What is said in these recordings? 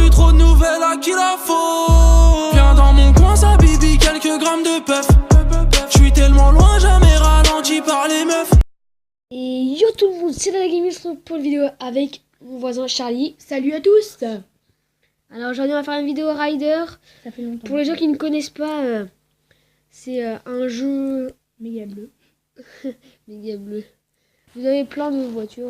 plus trop de nouvelles, à qui la faut? Viens dans mon coin, ça bibi, quelques grammes de puff. J'suis tellement loin, jamais ralenti par les meufs. Et yo tout le monde, c'est la Gaming pour une vidéo avec mon voisin Charlie. Salut à tous. Alors aujourd'hui on va faire une vidéo Rider. Ça fait longtemps. Pour les gens qui ne connaissent pas, c'est un jeu méga bleu. méga bleu. Vous avez plein de voitures,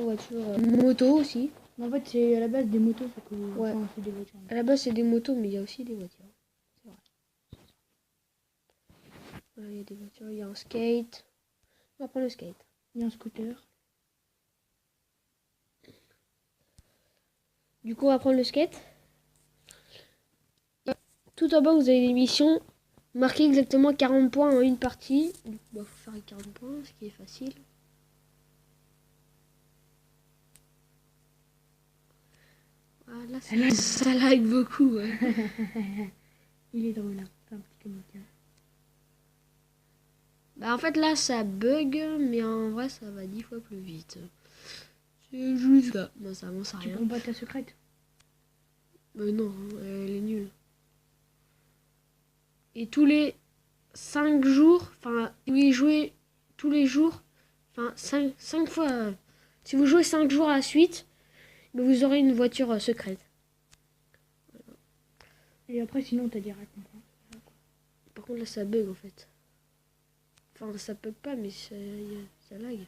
motos aussi. En fait c'est à la base des motos, fait que Ouais. enfin, c'est des voitures. À la base c'est des motos, mais il y a aussi des voitures. C'est vrai. Voilà, il y a des voitures, il y a un skate. On va prendre le skate. Il y a un scooter. Du coup on va prendre le skate. Tout en bas vous avez des missions. Marquer exactement 40 points en une partie. Il faut faire 40 points, ce qui est facile. Voilà, ça lag beaucoup. Ouais. Il est drôle là, c'est un petit comique. Bah en fait là ça bug, mais en vrai ça va 10 fois plus vite. C'est juste ça. Non, ça avance à Tu rien. prends pas ta secrète? Non, elle est nulle. Et tous les 5 jours, enfin, oui, jouez tous les jours, enfin, 5 fois. Si vous jouez 5 jours à la suite, vous aurez une voiture secrète. Voilà. Et après sinon t'as des récompenses. Par contre là ça bug en fait. Enfin ça bug pas mais ça lag.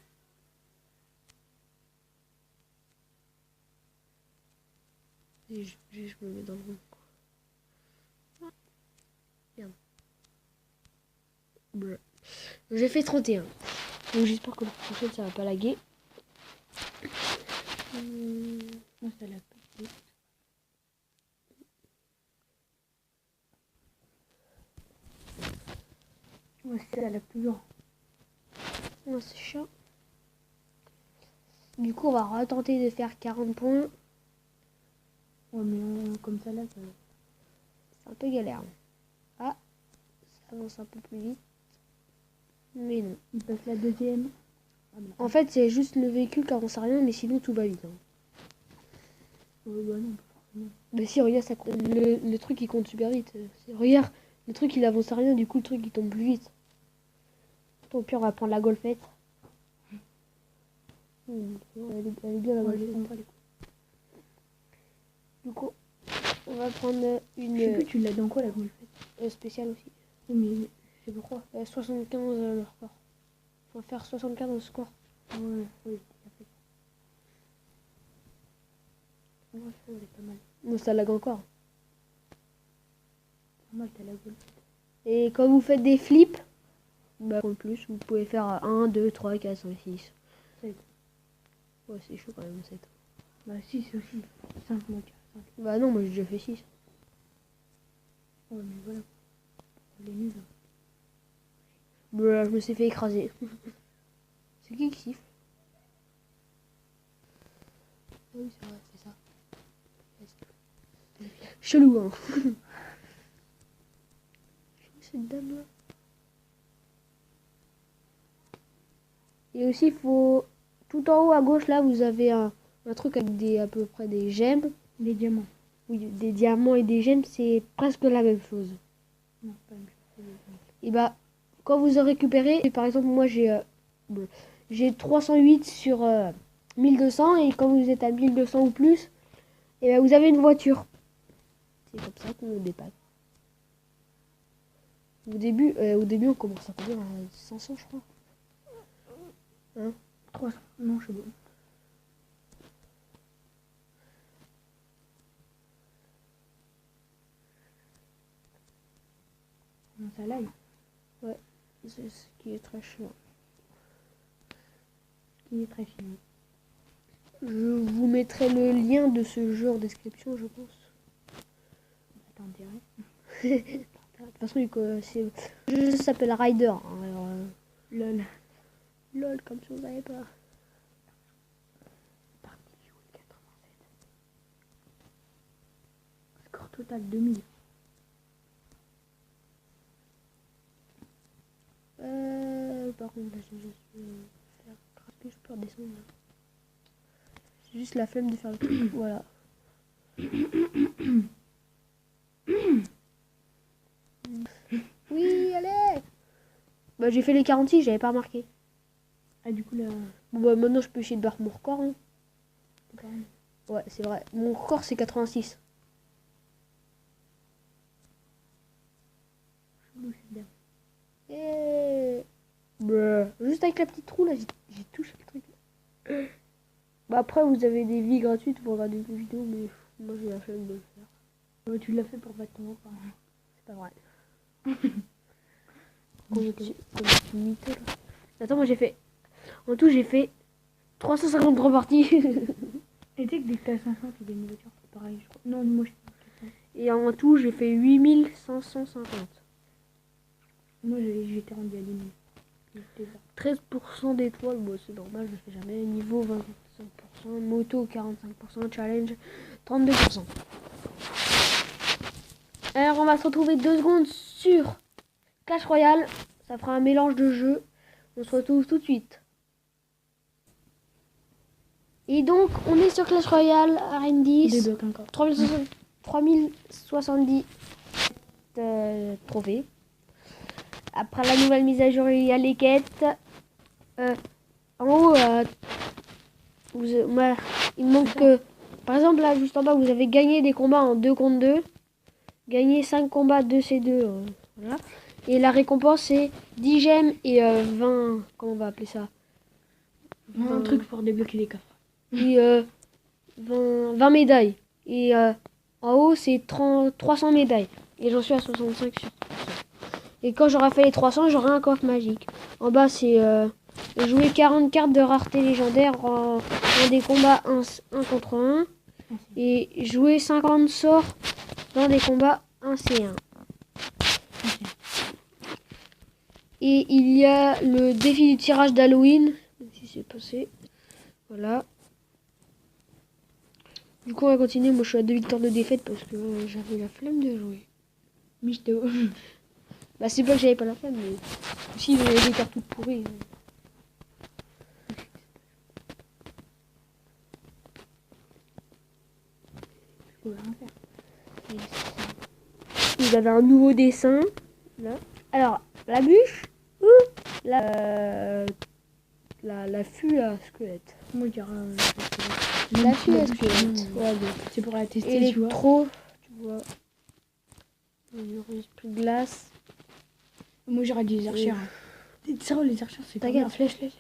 Et je me mets dans le rond. Merde. Bleu. J'ai fait 31. Donc j'espère que la prochaine ça va pas laguer. Moi ça l'a pas. Moi c'est la plus grande. Non, c'est chiant. Du coup on va retenter de faire 40 points. Ouais mais comme ça là, C'est un peu galère. Ah, ça avance un peu plus vite. Mais non. il passe la deuxième. Ah, En fait, c'est juste le véhicule qui avance à rien, mais sinon tout va vite. bah non, pas forcément. Bah si, regarde, ça compte. Le truc il compte super vite. Regarde, le truc il avance à rien, du coup le truc il tombe plus vite. Au pire, on va prendre la golfette. Elle est bien la Ouais, golfette. on va les coups. Du coup, on va prendre Je sais plus, une tu l'as dans quoi la golfette? spéciale aussi. Oui mais je sais pas quoi. 75 le score. Faut faire 75 au score. Ouais, oui, ça fait. Ouais, ça c'est pas mal. Non, ça lag encore. Pas mal, t'as la golfette. Et quand vous faites des flips, bah en plus, vous pouvez faire 1, 2, 3, 4, 5, 6. 7. Ouais, c'est chaud quand même, 7. Bah 6 aussi. 5 moi 5. Bah non, moi j'ai déjà fait 6. Ouais mais voilà. Elle est nulle. Bah, je me suis fait écraser. C'est qui siffle? Ah oui, c'est vrai, c'est ça. Chelou, hein. Cette dame là. Et aussi, il faut. Tout en haut à gauche, là, vous avez un truc avec à peu près des gemmes. Des diamants. Oui, des diamants et des gemmes, c'est presque la même chose. Non, pas une chose. Et bah, quand vous en récupérez, par exemple, moi j'ai 308 sur 1200, et quand vous êtes à 1200 ou plus, et bah, vous avez une voiture. C'est comme ça qu'on le dépasse. Au début, on commence à conduire à 500, je crois. Hein? 300. Non, je sais pas. Non, ça lag. Ouais, c'est ce qui est très chiant. Qui est très chiant. Je vous mettrai le lien de ce jeu en description, je pense. T'as intérêt. De toute façon, le jeu s'appelle Rider. Hein, alors, LOL. LOL, comme si vous savez pas. Partie du 87. Score total 2000. Par contre, là, je vais faire craquer, je peux redescendre là. J'ai juste la flemme de faire le truc. Voilà. J'ai fait les 46, j'avais pas remarqué. Ah, du coup, là. Bon, bah, maintenant, je peux essayer de battre mon record. Hein. c'est pareil. Ouais, c'est vrai. Mon record, c'est 86. Chelou, c'est bien. Et... Juste avec la petite roue, là, j'ai touché le truc. Bah, après, vous avez des vies gratuites pour regarder des vidéos, mais moi, j'ai la flemme de le faire. Tu l'as fait pour battre ton record. C'est pas vrai. Comment tu mytho, là. Attends, moi, j'ai fait... En tout, j'ai fait 353 parties. Et tu sais que dès que t'as 500, tu gagnes une voiture. C'est pareil, je crois. Non, moi, je fais 400. Et en tout, j'ai fait 8550. Moi, j'étais rendu à 10 000. 13% d'étoiles, bon, c'est normal, je le fais jamais. Niveau 25%, moto 45%, challenge 32%. Alors, on va se retrouver 2 secondes sur Clash Royale. Ça fera un mélange de jeux. On se retrouve tout de suite. Et donc, on est sur Clash Royale, Arène 10. Débloque encore. 3070 trophées. Après la nouvelle mise à jour, il y a les quêtes. En haut, il manque que... Par exemple, là, juste en bas, vous avez gagné des combats en 2 contre 2. Gagné 5 combats 2C2. Voilà. Et la récompense, c'est 10 gemmes et 20... Comment on va appeler ça? Un truc pour débloquer les coffres. Et 20 médailles. Et en haut, c'est 300 médailles. Et j'en suis à 65 sur 100. Et quand j'aurai fait les 300, j'aurai un coffre magique. En bas, c'est jouer 40 cartes de rareté légendaire dans des combats 1 contre 1. Et jouer 50 sorts dans des combats 1C1. Et il y a le défi du tirage d'Halloween. Si c'est passé. Voilà. Du coup, on va continuer. Moi, je suis à 2 victoires de défaite parce que j'avais la flemme de jouer. Mytho. Bah, c'est pas que j'avais pas la flemme, mais aussi, il y avait des cartes toutes pourries. Je pouvais rien faire. Vous avez un nouveau dessin. Là. Alors, la bûche ou la fût à squelette. Moi, je dirais. La fût à squelette. Ouais, bon. C'est pour la tester, tu vois. Électro, tu vois. Il n'y a plus de glace. Moi, j'aurais dit les archères. C'est ça, les archères, c'est pas Regarde, grave. flèche.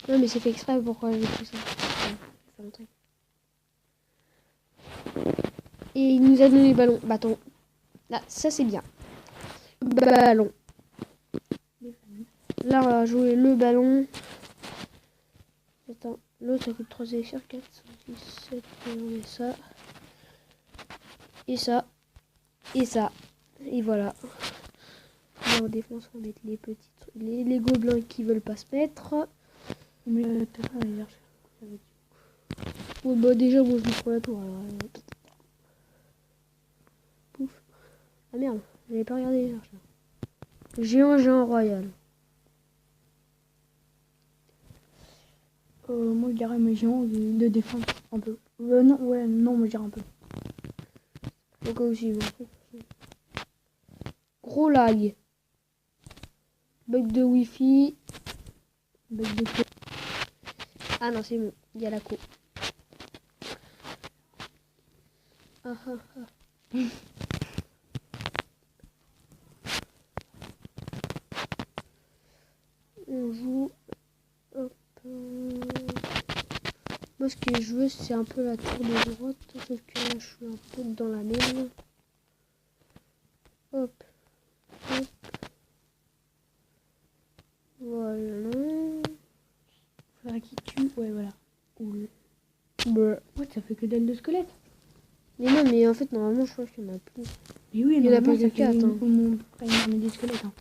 Non, mais c'est fait exprès, pourquoi j'ai fait ça. Faire un truc. Et il nous a donné le bâton. Là, ça c'est bien. Ballon. Là, on va jouer le ballon. Attends, l'autre ça coûte 3 échelles, 4, 5, 6, 7, et on met ça. Et ça. Et ça. Et voilà. Là, en défense, on va mettre les petits trucs, les gobelins qui veulent pas se mettre. Mais t'as pas les archères. Ça va être... Bon, bah déjà, moi je me prends la tour. Alors, pouf. Ah merde, j'avais pas regardé les archères. Géant royal. Moi, je dirais mes géants de défense un peu. Non, moi, je dirais un peu. Donc aussi, bon. Gros lag. Bug de wifi. Bug de co. Ah non, c'est bon, il y a la co. Ah ah ah. On joue. Hop. Moi, ce que je veux, c'est un peu la tour de droite. Sauf que là, je suis un peu dans la merde. Hop. Hop. Voilà. Faudrait qu'il tue. Ouais, voilà. Oul. Bah. Ouais, ça fait que dalle de squelette. Mais non, mais en fait, normalement, je crois qu'il y en a plus. Mais oui, il y en a normalement, plus de ça fait 4. Hein. Une armée des squelettes. Hein.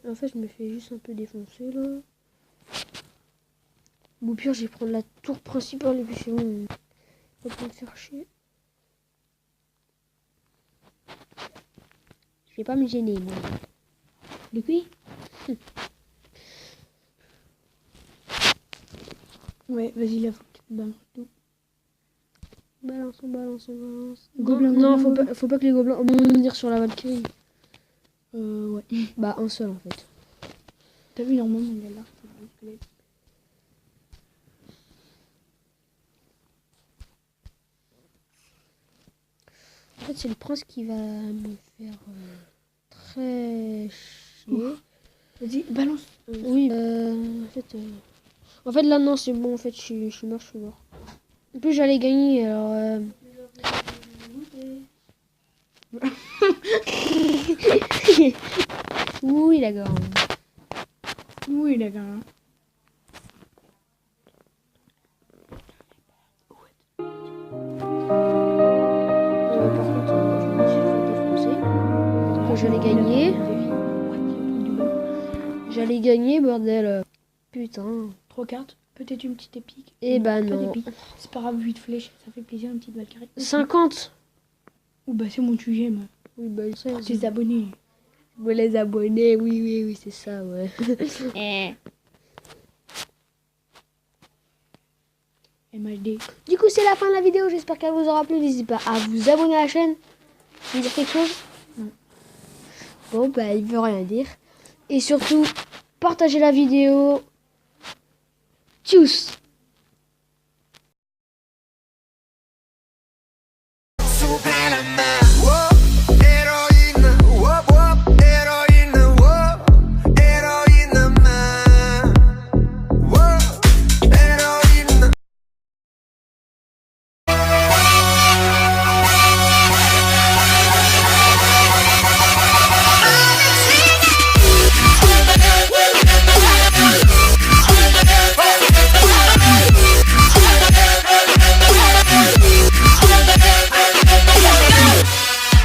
En fait, je me fais juste un peu défoncer là. Bon, au pire, je vais prendre la tour principale et puis c'est bon. On va pas me faire chier. Je vais pas me gêner, moi. De qui? Ouais, vas-y, là, faut que tu te balances tout. Balance, on balance, on balance. Gobelin, Non, gobelin, faut pas que les gobelins venir sur la Valkyrie. Ouais. Bah, un seul en fait. T'as vu, normalement, il est là. C'est le squelette. En fait, c'est le prince qui va me faire très chier. Vas-y, balance. Oui, en fait, là, non, c'est bon. En fait, je suis mort. En plus, j'allais gagner, alors... Oui, d'accord. Oui, les gars. Par contre, je me suis fait défoncer. Que j'allais gagner. J'allais gagner, bordel. Putain. 3 cartes, peut-être une petite épique. Eh bah pas non. d'épique. C'est pas grave, 8 flèches, ça fait plaisir, une petite Valkyrie. 50. Ou bah c'est mon sujet, moi. Oui, bah, je sais. Tes abonnés. Vous les abonnés, oui, c'est ça, ouais. MHD. Du coup, c'est la fin de la vidéo. J'espère qu'elle vous aura plu. N'hésitez pas à vous abonner à la chaîne. Tu veux dire quelque chose? Non. Bon, bah, il veut rien dire. Et surtout, partagez la vidéo. Tchuss!